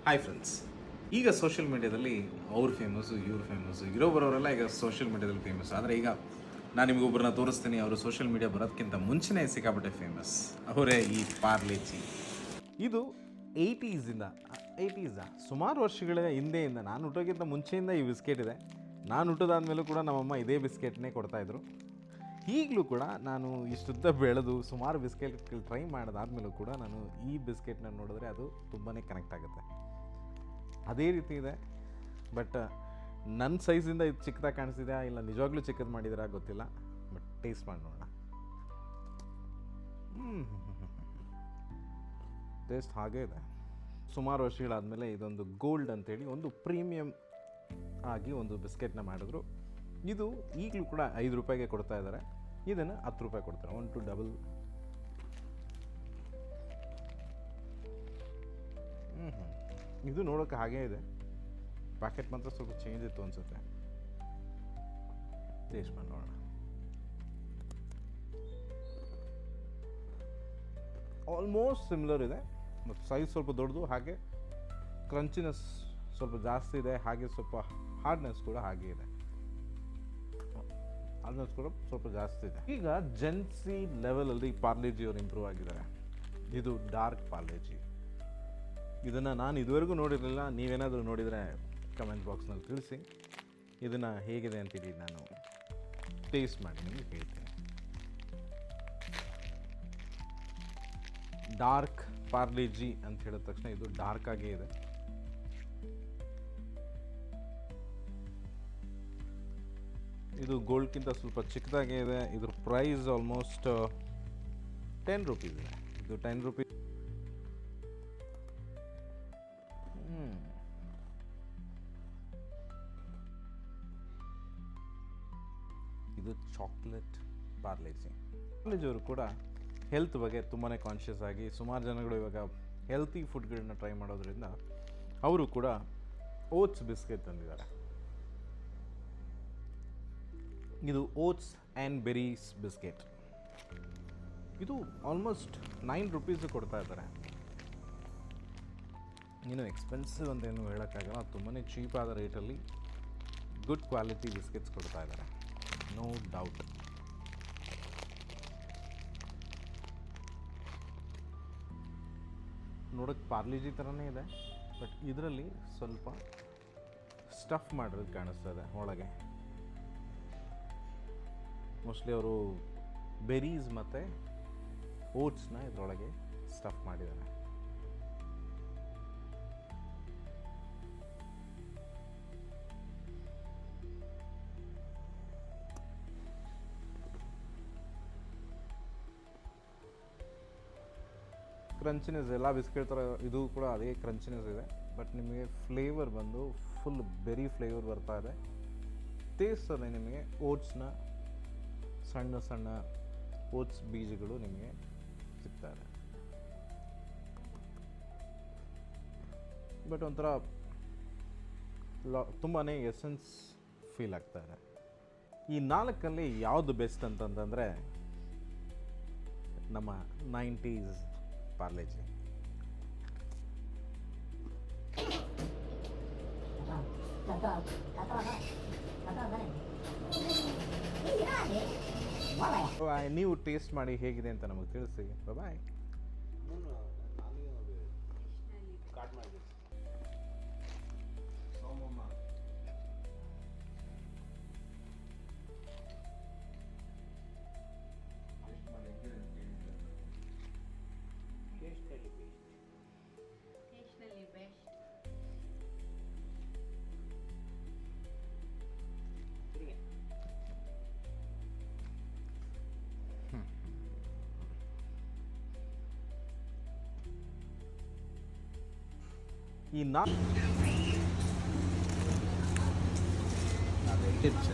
Hi friends. ಈಗ social ಮೀಡ್ಯಾದಲ್ಲಿ ಅವ್ರು ಫೇಮಸ್ಸು, ಇವ್ರು ಫೇಮಸ್ಸು, ಇರೋ ಬರೋರೆಲ್ಲ ಈಗ ಸೋಷಿಯಲ್ ಮೀಡ್ಯಾದಲ್ಲಿ ಫೇಮಸ್. ಆದರೆ ಈಗ ನಾನು ನಿಮಗೊಬ್ಬರನ್ನ ತೋರಿಸ್ತೀನಿ. ಅವರು ಸೋಷಿಯಲ್ ಮೀಡ್ಯಾ ಬರೋದಕ್ಕಿಂತ ಮುಂಚೆನೇ ಸಿಕ್ಕಾಪಟ್ಟೆ ಫೇಮಸ್. ಅವರೇ ಈ ಪಾರ್ಲೇಜಿ. ಇದು ಏಯ್ಟೀಸಾ ಸುಮಾರು ವರ್ಷಗಳ ಹಿಂದೆಯಿಂದ, ನಾನು ಹುಟ್ಟೋಕ್ಕಿಂತ ಮುಂಚೆಯಿಂದ ಈ ಬಿಸ್ಕೆಟ್ ಇದೆ. ನಾನು ಹುಟ್ಟೋದಾದ್ಮೇಲೂ ಕೂಡ ನಮ್ಮಮ್ಮ ಇದೇ ಬಿಸ್ಕೆಟ್ನೇ ಕೊಡ್ತಾಯಿದ್ರು. ಈಗಲೂ ಕೂಡ ನಾನು ಇಷ್ಟುದ್ದ ಬೆಳೆದು ಸುಮಾರು ಬಿಸ್ಕೆಟ್ಗಳು ಟ್ರೈ ಮಾಡಿದಾದ್ಮೇಲೂ ಕೂಡ ನಾನು ಈ ಬಿಸ್ಕೆಟ್ನ ನೋಡಿದ್ರೆ ಅದು ತುಂಬಾ ಕನೆಕ್ಟ್ ಆಗುತ್ತೆ. ಅದೇ ರೀತಿ ಇದೆ. ಬಟ್ ನನ್ನ ಸೈಜಿಂದ ಇದು ಚಿಕ್ಕದಾಗಿ ಕಾಣಿಸ್ತಿದೆ, ಇಲ್ಲ ನಿಜವಾಗ್ಲೂ ಚಿಕ್ಕದು ಮಾಡಿದಿರಾ ಗೊತ್ತಿಲ್ಲ. ಬಟ್ ಟೇಸ್ಟ್ ಮಾಡಿ ನೋಡೋಣ. ಟೇಸ್ಟ್ ಹಾಗೇ ಇದೆ. ಸುಮಾರು ವರ್ಷಗಳಾದಮೇಲೆ ಇದೊಂದು ಗೋಲ್ಡ್ ಅಂತೇಳಿ ಒಂದು ಪ್ರೀಮಿಯಮ್ ಆಗಿ ಒಂದು ಬಿಸ್ಕೆಟ್ನ ಮಾಡಿದ್ರು. ಇದು ಈಗಲೂ ಕೂಡ 5 ರೂಪಾಯಿಗೆ ಕೊಡ್ತಾ ಇದ್ದಾರೆ. ಇದನ್ನು 10 ರೂಪಾಯಿ ಕೊಡ್ತಾರೆ. 1 to ಡಬಲ್. ಇದು ನೋಡೋಕ್ಕೆ ಹಾಗೇ ಇದೆ. ಪ್ಯಾಕೆಟ್ ಮಾತ್ರ ಸ್ವಲ್ಪ ಚೇಂಜ್ ಇತ್ತು ಅನಿಸುತ್ತೆ. ಟೇಸ್ಟ್ ಮಾಡಿ ನೋಡೋಣ. ಆಲ್ಮೋಸ್ಟ್ ಸಿಮಿಲರ್ ಇದೆ, ಮತ್ತು ಸೈಜ್ ಸ್ವಲ್ಪ ದೊಡ್ಡದು, ಹಾಗೆ ಕ್ರಂಚಿನೆಸ್ ಸ್ವಲ್ಪ ಜಾಸ್ತಿ ಇದೆ, ಹಾಗೆ ಸ್ವಲ್ಪ ಹಾರ್ಡ್ನೆಸ್ ಕೂಡ ಹಾಗೆ ಇದೆ. ಹಾರ್ಡ್ನೆಸ್ ಕೂಡ ಸ್ವಲ್ಪ ಜಾಸ್ತಿ ಇದೆ. ಈಗ ಜೆನ್ಸಿ ಲೆವೆಲಲ್ಲಿ ಪಾರ್ಲೇಜಿ ಅವರು ಇಂಪ್ರೂವ್ ಆಗಿದ್ದಾರೆ. ಇದು ಡಾರ್ಕ್ ಪಾರ್ಲೇಜಿ. ಇದನ್ನು ನಾನು ಇದುವರೆಗೂ ನೋಡಿರಲಿಲ್ಲ. ನೀವೇನಾದರೂ ನೋಡಿದರೆ ಕಮೆಂಟ್ ಬಾಕ್ಸ್ನಲ್ಲಿ ತಿಳಿಸಿ. ಇದನ್ನು ಹೇಗಿದೆ ಅಂತೇಳಿ ನಾನು ಟೇಸ್ಟ್ ಮಾಡಿ ನಿಮಗೆ ಹೇಳ್ತೀನಿ. ಡಾರ್ಕ್ ಪಾರ್ಲೇಜಿ ಅಂತ ಹೇಳಿದ ತಕ್ಷಣ ಇದು ಡಾರ್ಕ್ ಆಗೇ ಇದೆ. ಇದು ಗೋಲ್ಡ್ಗಿಂತ ಸ್ವಲ್ಪ ಚಿಕ್ಕದಾಗೇ ಇದೆ. ಇದ್ರ ಪ್ರೈಸ್ ಆಲ್ಮೋಸ್ಟ್ 10 ರೂಪೀಸ್ ಇದೆ. ಇದು 10 ರೂಪೀಸ್. ಇದು ಚಾಕ್ಲೇಟ್ ಪಾರ್ಲೇಜಿ ಅವರು ಕೂಡ ಹೆಲ್ತ್ ಬಗ್ಗೆ ತುಂಬಾ ಕಾನ್ಷಿಯಸ್ ಆಗಿ ಸುಮಾರು ಜನಗಳು ಇವಾಗ ಹೆಲ್ತಿ ಫುಡ್ಗಳನ್ನ ಟ್ರೈ ಮಾಡೋದ್ರಿಂದ ಅವರು ಕೂಡ ಓಟ್ಸ್ ಬಿಸ್ಕೆಟ್ ತಂದಿದ್ದಾರೆ. ಇದು ಓಟ್ಸ್ ಆ್ಯಂಡ್ ಬೆರೀಸ್ ಬಿಸ್ಕೆಟ್. ಇದು ಆಲ್ಮೋಸ್ಟ್ 9 ರೂಪೀಸ್ ಕೊಡ್ತಾ ಇದ್ದಾರೆ. ಇನ್ನು ಎಕ್ಸ್ಪೆನ್ಸಿವ್ ಅಂತೇನು ಹೇಳೋಕ್ಕಾಗಲ್ಲ. ತುಂಬಾ ಚೀಪ್ ಆದ ರೇಟಲ್ಲಿ ಗುಡ್ ಕ್ವಾಲಿಟಿ ಬಿಸ್ಕೆಟ್ಸ್ ಕೊಡ್ತಾ ಇದ್ದಾರೆ, ನೋ ಡೌಟ್. ನೋಡೋಕ್ಕೆ ಪಾರ್ಲೇಜಿ ಥರನೇ ಇದೆ, ಬಟ್ ಇದರಲ್ಲಿ ಸ್ವಲ್ಪ ಸ್ಟಫ್ ಮಾಡಿರೋದು ಕಾಣಿಸ್ತದೆ ಒಳಗೆ. ಮೋಸ್ಟ್ಲಿ ಅವರು ಬೆರೀಸ್ ಮತ್ತು ಓಟ್ಸ್ನ ಇದರೊಳಗೆ ಸ್ಟಫ್ ಮಾಡಿದ್ದಾರೆ. ಕ್ರಂಚಿನೆಸ್ ಎಲ್ಲ ಬಿಸ್ಕೆಟ್ ಥರ ಇದು ಕೂಡ ಅದೇ ಕ್ರಂಚಿನೆಸ್ ಇದೆ, ಬಟ್ ನಿಮಗೆ ಫ್ಲೇವರ್ ಬಂದು ಫುಲ್ ಬೆರಿ ಫ್ಲೇವರ್ ಬರ್ತಾ ಇದೆ. ಟೇಸ್ಟಲ್ಲಿ ನಿಮಗೆ ಓಟ್ಸ್ನ ಸಣ್ಣ ಸಣ್ಣ ಓಟ್ಸ್ ಬೀಜಗಳು ನಿಮಗೆ ಸಿಗ್ತಾರೆ. ಬಟ್ ಒಂಥರ ತುಂಬಾ ಎಸೆನ್ಸ್ ಫೀಲ್ ಆಗ್ತಾ ಇದೆ. ಈ 4ಅಲ್ಲಿ ಯಾವುದು ಬೆಸ್ಟ್ ಅಂತಂತಂದರೆ ನಮ್ಮ 90s ಪಾರ್ಲೇಜಿ. ನೀವು ಟೇಸ್ಟ್ ಮಾಡಿ ಹೇಗಿದೆ ಅಂತ ನಮಗೆ ತಿಳಿಸಿ. ಬಾಯ್. ಈ ಟಿಪ್ಸ್